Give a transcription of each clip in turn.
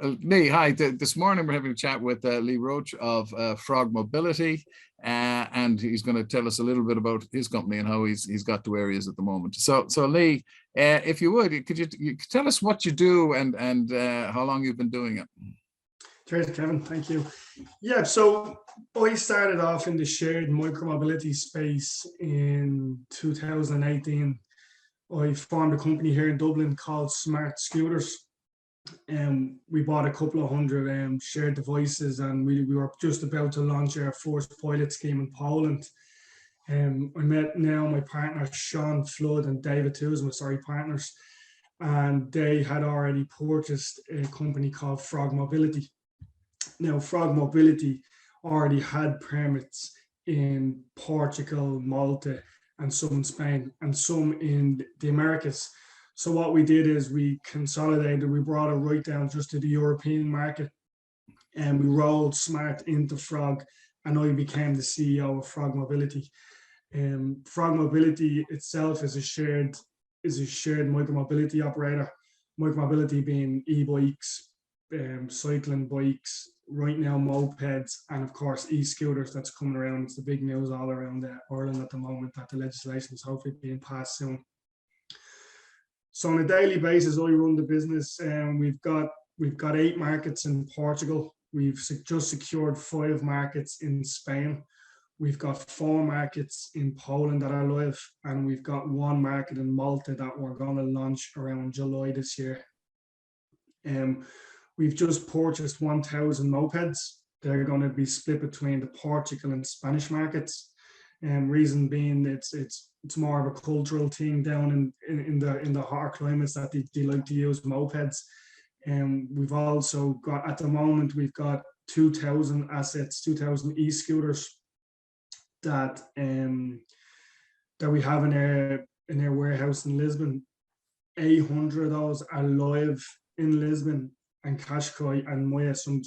Lee, hi. This morning we're having a chat with Lee Roche of Frog Mobility, and he's going to tell us a little bit about his company and how he's got to where he is at the moment. So Lee, if you would, you tell us what you do and how long you've been doing it? Cheers, Kevin. Thank you. Yeah, so I started off in the shared micromobility space in 2018. I formed a company here in Dublin called Smart Scooters. We bought a couple of hundred shared devices, and we were just about to launch our first pilot scheme in Poland. I met now my partners Sean Flood and David Tuzma, partners, and they had already purchased a company called Frog Mobility. Now, Frog Mobility already had permits in Portugal, Malta, and some in Spain, and some in the Americas. So what we did is we consolidated, we brought it right down just to the European market, and we rolled Smart into Frog, and I became the CEO of Frog Mobility. Frog Mobility itself is a shared micromobility operator. Micromobility being e-bikes, cycling bikes, right now mopeds, and of course e-scooters that's coming around. It's the big news all around Ireland at the moment that the legislation is hopefully being passed soon. So on a daily basis, I run the business, and we've got 8 markets in Portugal. We've just secured 5 markets in Spain. We've got 4 markets in Poland that are live, and we've got 1 market in Malta that we're going to launch around July this year. We've just purchased 1,000 mopeds. They're going to be split between the Portugal and Spanish markets. Reason being, it's more of a cultural thing down in the hotter climates that they like to use mopeds. We've also got, at the moment, we've got 2,000 assets, 2,000 e-scooters that we have in our warehouse in Lisbon. 800 of those are live in Lisbon and Cascais and Moya, some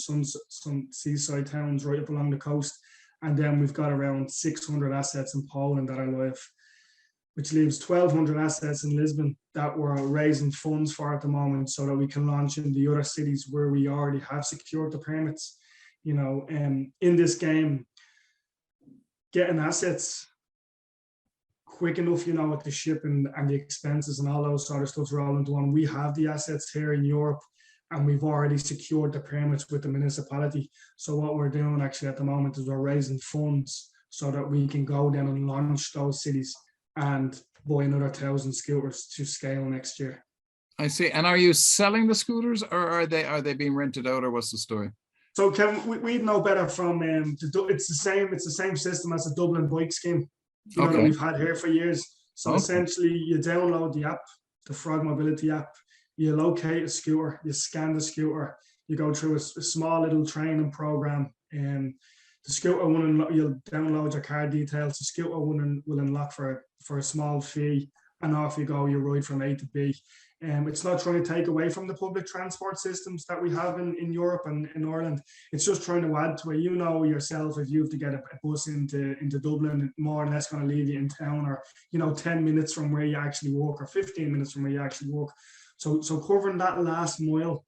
seaside towns right up along the coast. And then we've got around 600 assets in Poland that are live, which leaves 1,200 assets in Lisbon that we're raising funds for at the moment so that we can launch in the other cities where we already have secured the permits. In this game, getting assets quick enough, with the shipping and the expenses and all those sort of stuff's rolling into one. We have the assets here in Europe, and we've already secured the permits with the municipality. So what we're doing actually at the moment is we're raising funds so that we can go down and launch those cities and buy another 1,000 scooters to scale next year. I see. And are you selling the scooters, or are they being rented out, or what's the story? So Kevin, we'd know better from it's the same system as the Dublin bike scheme that we've had here for years. So essentially, you download the app, the Frog Mobility app. You locate a scooter, you scan the scooter, you go through a small little training program, and the scooter you'll download your car details. The scooter will unlock for a small fee, and off you go. You ride from A to B. It's not trying to take away from the public transport systems that we have in Europe and in Ireland. It's just trying to add to it. Yourself, if you have to get a bus into Dublin, more or less going to leave you in town, or 10 minutes from where you actually work, or 15 minutes from where you actually work. So covering that last mile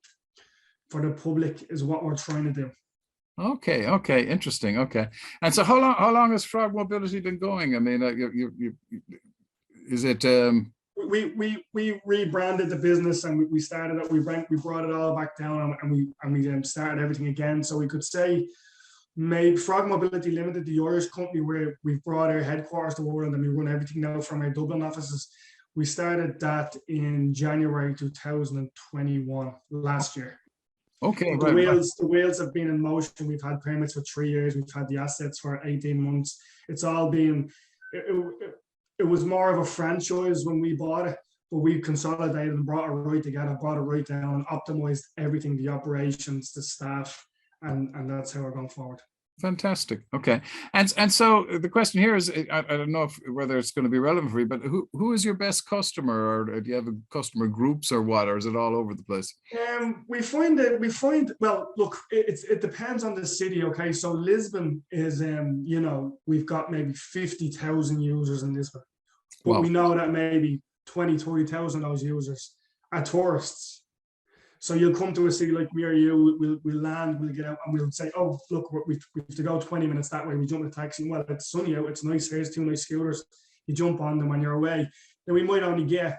for the public is what we're trying to do. Okay, interesting. Okay, and so how long has Frog Mobility been going? I mean, is it? We rebranded the business, and we started it. We brought it all back down, and we started everything again. So we could say, maybe Frog Mobility Limited, the Irish company, where we've brought our headquarters to Ireland, and we run everything now from our Dublin offices. We started that in January 2021, last year. Okay, the wheels have been in motion. We've had permits for 3 years. We've had the assets for 18 months. It's all been, it was more of a franchise when we bought it, but we consolidated and brought it right together, brought it right down, and optimized everything, the operations, the staff, and that's how we're going forward. Fantastic. Okay, and so the question here is, I don't know whether it's going to be relevant for you, but who is your best customer, or do you have customer groups, or what, or is it all over the place? We find well, look, it depends on the city. Okay, so Lisbon is we've got maybe 50,000 users in Lisbon, but we know that maybe 20,000-30,000 of those users are tourists. So you'll come to a city like me or you, we'll land, we'll get out, and we'll say, oh, look, we have to go 20 minutes that way. We jump in a taxi. Well, it's sunny out, it's nice. Here's 2 nice scooters. You jump on them when you're away. Then we might only get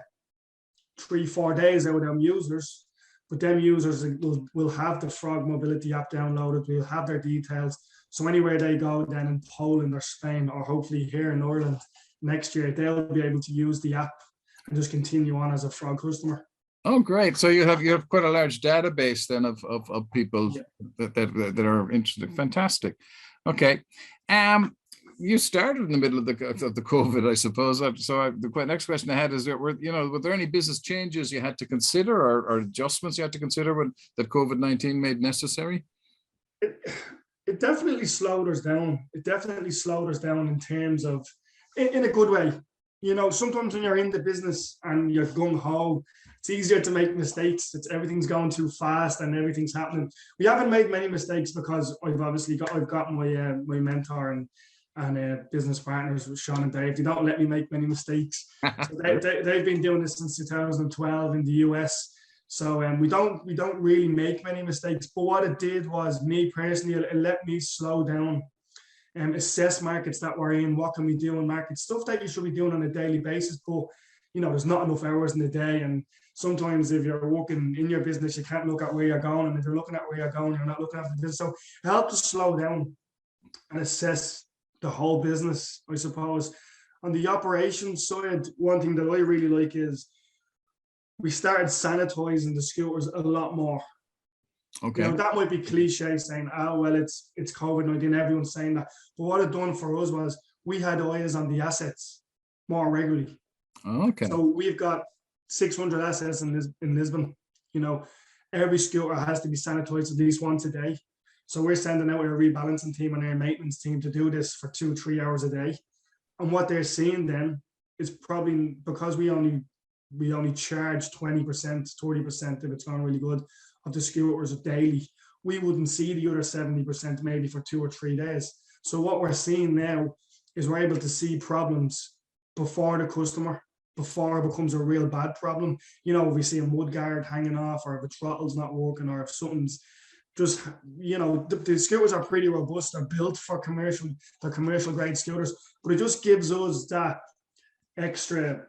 3-4 days out of them users, but them users will have the Frog Mobility app downloaded. We'll have their details. So anywhere they go then in Poland or Spain, or hopefully here in Ireland next year, they'll be able to use the app and just continue on as a Frog customer. Oh, great! So you have quite a large database then of people that are interested. Fantastic. Okay, you started in the middle of the COVID, I suppose. So the next question I had is, were there any business changes you had to consider or adjustments you had to consider that COVID-19 made necessary? It definitely slowed us down. It definitely slowed us down in terms of, in a good way. Sometimes when you're in the business and you're gung ho, it's easier to make mistakes. Everything's going too fast and everything's happening. We haven't made many mistakes because I've got my mentor and business partners with Sean and Dave. They don't let me make many mistakes. So they've been doing this since 2012 in the US. So we don't really make many mistakes. But what it did was, me personally, it let me slow down and assess markets that we're in. What can we do in markets? Stuff that you should be doing on a daily basis. But there's not enough hours in the day, and sometimes if you're working in your business, you can't look at where you're going, and if you're looking at where you're going, you're not looking at the business. So it helped us slow down and assess the whole business, I suppose. On the operations side, one thing that I really like is we started sanitizing the scooters a lot more. Okay. That might be cliche saying, oh, well, it's COVID-19, everyone's saying that. But what it done for us was we had eyes on the assets more regularly. Okay. So we've got 600 assets in Lisbon. Every scooter has to be sanitized at least once a day. So we're sending out our rebalancing team and our maintenance team to do this for 2-3 hours a day. And what they're seeing then is, probably because we only charge 20%, 30% if it's gone really good of the scooters daily, we wouldn't see the other 70% maybe for 2 or 3 days. So what we're seeing now is we're able to see problems before the customer, before it becomes a real bad problem. If we see a mud guard hanging off, or if a throttle's not working, or if something's just, the scooters are pretty robust. They're built for commercial grade scooters, but it just gives us that extra,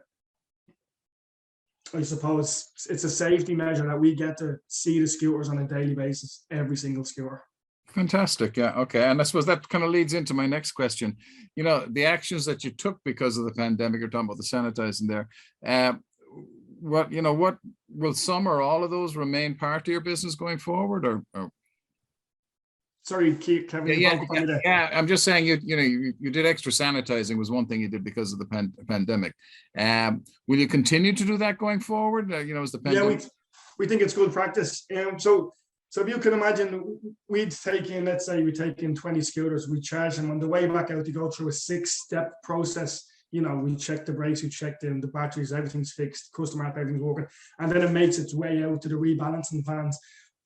I suppose, it's a safety measure that we get to see the scooters on a daily basis, every single scooter. Fantastic. Yeah. Okay. And I suppose that kind of leads into my next question. The actions that you took because of the pandemic, you're talking about the sanitizing there. What will some or all of those remain part of your business going forward, or? Sorry, Kevin. Yeah. I'm just saying, you did extra sanitizing was one thing you did because of the pandemic. Will you continue to do that going forward? As the pandemic? Yeah, we think it's good practice. So if you can imagine, we'd take in, let's say we take in 20 scooters, we charge them on the way back out to go through a 6-step process. We check the brakes, we check the batteries, everything's fixed, customer app, everything's working, and then it makes its way out to the rebalancing vans.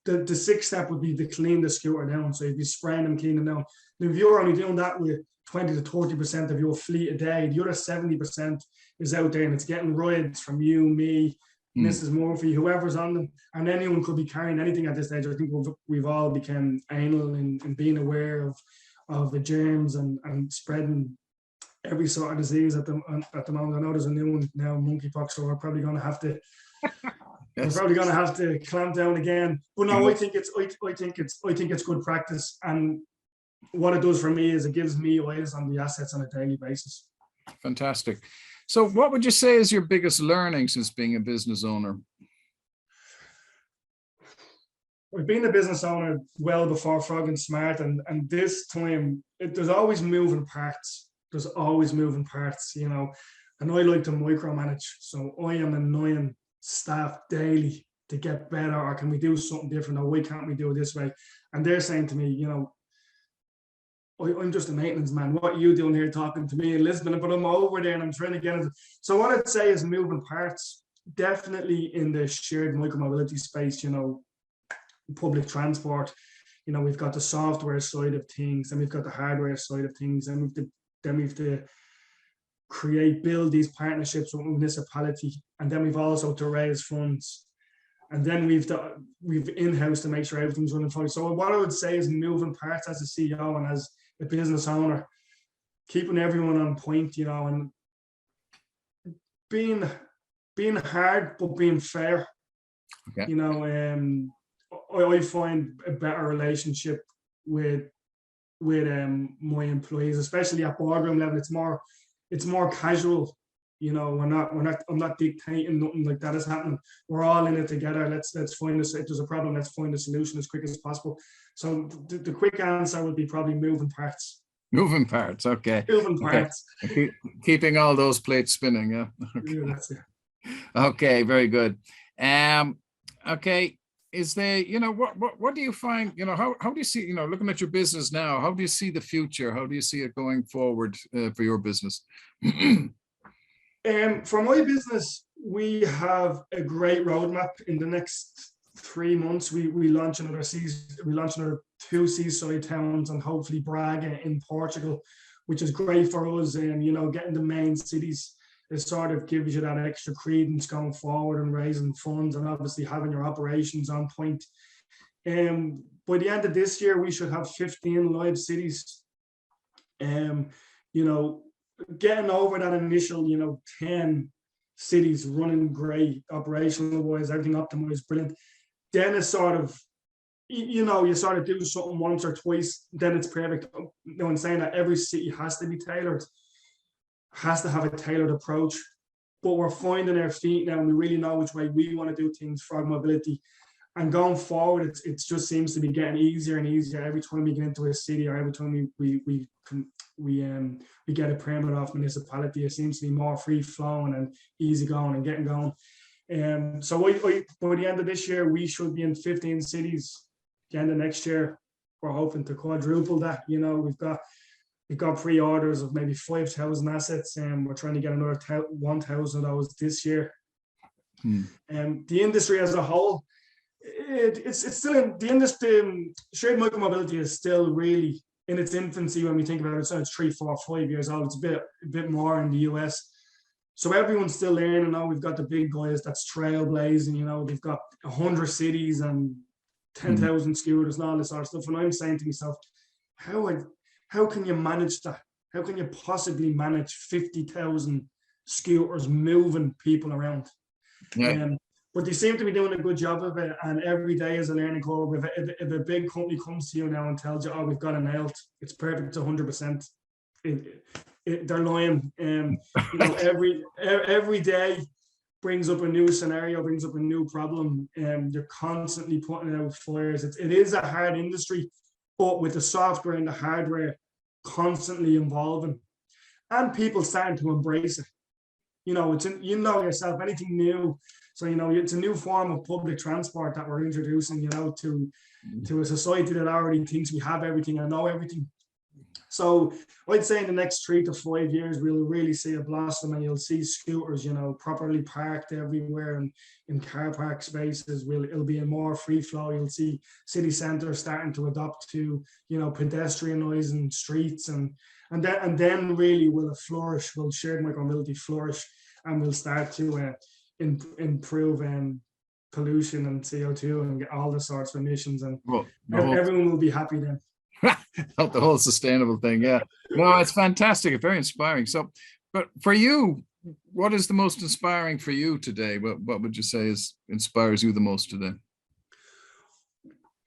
The 6th step would be to clean the scooter down. So if you spraying them, clean them down. If you're only doing that with 20 to 30% of your fleet a day, the other 70% is out there and it's getting rides from you, me, Mrs. Murphy, whoever's on them, and anyone could be carrying anything at this stage. I think we've all become anal in being aware of the germs and spreading every sort of disease at the moment. I know there's a new one now, monkeypox, so we're probably going to have to yes. We're probably going to have to clamp down again. But no, I think it's good practice, and what it does for me is it gives me eyes on the assets on a daily basis. Fantastic. So what would you say is your biggest learning since being a business owner? I've been a business owner well before Frog and Smart, and this time there's always moving parts. There's always moving parts, and I like to micromanage. So I am annoying staff daily to get better, or can we do something different, or why can't we do it this way? And they're saying to me, I'm just a maintenance man. What are you doing here talking to me in Lisbon? But I'm over there and I'm trying to get it. So what I'd say is moving parts, definitely in the shared micromobility space, public transport. We've got the software side of things, and we've got the hardware side of things, and we have to build these partnerships with municipality, and then we've also to raise funds. and then we've in-house to make sure everything's running fine. So what I would say is moving parts as a CEO and as a business owner, keeping everyone on point, and being hard but being fair. Okay. I find a better relationship with my employees, especially at boardroom level. It's more casual. I'm not dictating, nothing like that is happening. We're all in it together. Let's find this. If there's a problem, let's find a solution as quick as possible. So the quick answer would be probably moving parts. Moving parts. Okay. Moving parts. Okay. Keeping all those plates spinning. Yeah. Okay. Yeah, that's it. Okay. Very good. Okay. Is there, what do you find, how do you see, looking at your business now, how do you see the future? How do you see it going forward for your business? For my business, we have a great roadmap. In the next 3 months, we launch another two seaside towns, and hopefully Braga in Portugal, which is great for us. And getting the main cities, it sort of gives you that extra credence going forward and raising funds, and obviously having your operations on point. By the end of this year, we should have 15 live cities. Getting over that initial 10 cities running great, operational wise, everything optimized, brilliant. Then it's sort of, you sort of do something once or twice, then it's perfect. I'm saying that every city has to be tailored, has to have a tailored approach, but we're finding our feet now, and we really know which way we want to do things for mobility. And going forward, it just seems to be getting easier and easier every time we get into a city, or every time we get a permit off municipality. It seems to be more free flowing and easy going and getting going. So by the end of this year, we should be in 15 cities. The end of next year, we're hoping to quadruple that. We've got pre-orders of maybe 5,000 assets, and we're trying to get another 1,000 of those this year. The industry as a whole, it's still in the industry. Shared micromobility is still really in its infancy when we think about it. So it's 3, 4, 5 years old. It's a bit more in the US. So everyone's still learning now. We've got the big guys that's trailblazing. They've got 100 cities and 10,000 scooters and all this sort of stuff. And I'm saying to myself, how can you manage that? How can you possibly manage 50,000 scooters moving people around? Yeah. But they seem to be doing a good job of it, and every day is a learning curve. If a big company comes to you now and tells you, "Oh, we've got it nailed, it's perfect, 100%," they're lying. Every day brings up a new scenario, brings up a new problem, and you're constantly putting out fires. It is a hard industry, but with the software and the hardware constantly evolving, and people starting to embrace it. It's yourself, anything new. So, it's a new form of public transport that we're introducing, to a society that already thinks we have everything and know everything. So I'd say in the next 3 to 5 years, we'll really see a blossom, and you'll see scooters, properly parked everywhere and in car park spaces. It'll be a more free flow. You'll see city centres starting to adopt to, pedestrianising streets, and then really will it flourish, will shared micromobility flourish, and we'll start to improve pollution and CO2 and get all the sorts of emissions, and everyone will be happy then. The whole sustainable thing. Yeah. No, it's fantastic. Very inspiring. So, but for you, what is the most inspiring for you today? What would you say inspires you the most today?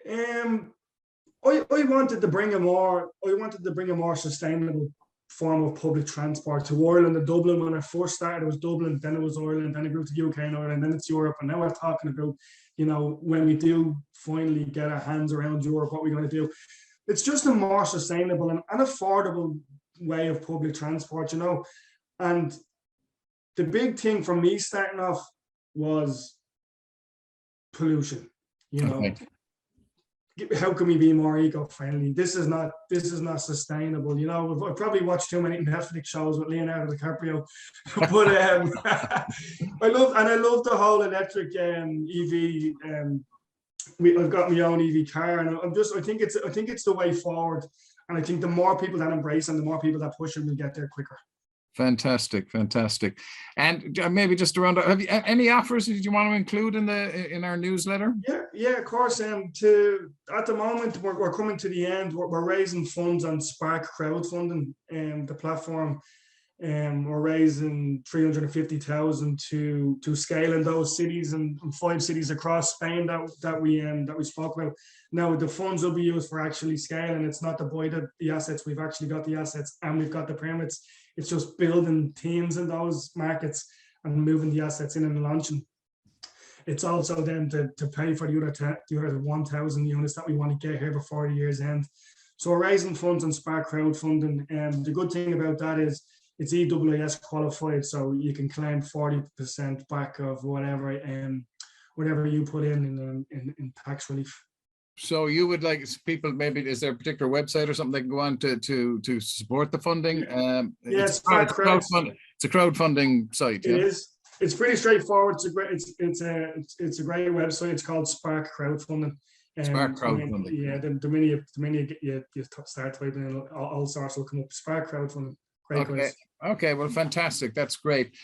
I wanted to bring a more sustainable form of public transport to Ireland and Dublin. When I first started, it was Dublin, then it was Ireland, then it grew to UK and Ireland, then it's Europe, and now we're talking about, when we do finally get our hands around Europe, what we're going to do. It's just a more sustainable and affordable way of public transport, and the big thing for me starting off was pollution. Okay. How can we be more eco-friendly? This is not sustainable. I probably watched too many Netflix shows with Leonardo DiCaprio, but I love the whole electric EV. I've got my own EV car, and I think it's the way forward. And I think the more people that embrace and the more people that push it, will get there quicker. Fantastic, fantastic. And maybe just around, have you any offers that you want to include in our newsletter? Yeah, of course. At the moment we're coming to the end. We're raising funds on Spark crowdfunding, the platform. We're raising 350,000 to scale in those cities and 5 cities across Spain that we spoke about. Now the funds will be used for actually scaling. It's not to buy the assets. We've actually got the assets and we've got the permits. It's just building teams in those markets and moving the assets in and launching. It's also then to pay for the other 1,000 units that we want to get here before the year's end. So we're raising funds on Spark crowdfunding, and the good thing about that is it's EWS qualified, so you can claim 40% back of whatever you put in tax relief. So you would like people, maybe is there a particular website or something they can go on to support the funding? It's a crowdfunding site. It is. It's pretty straightforward. It's a great website. It's called Spark Crowdfunding. Spark Crowdfunding. The minute you start typing in, all sorts will come up. Spark Crowdfunding. Great. Okay. Well, fantastic. That's great.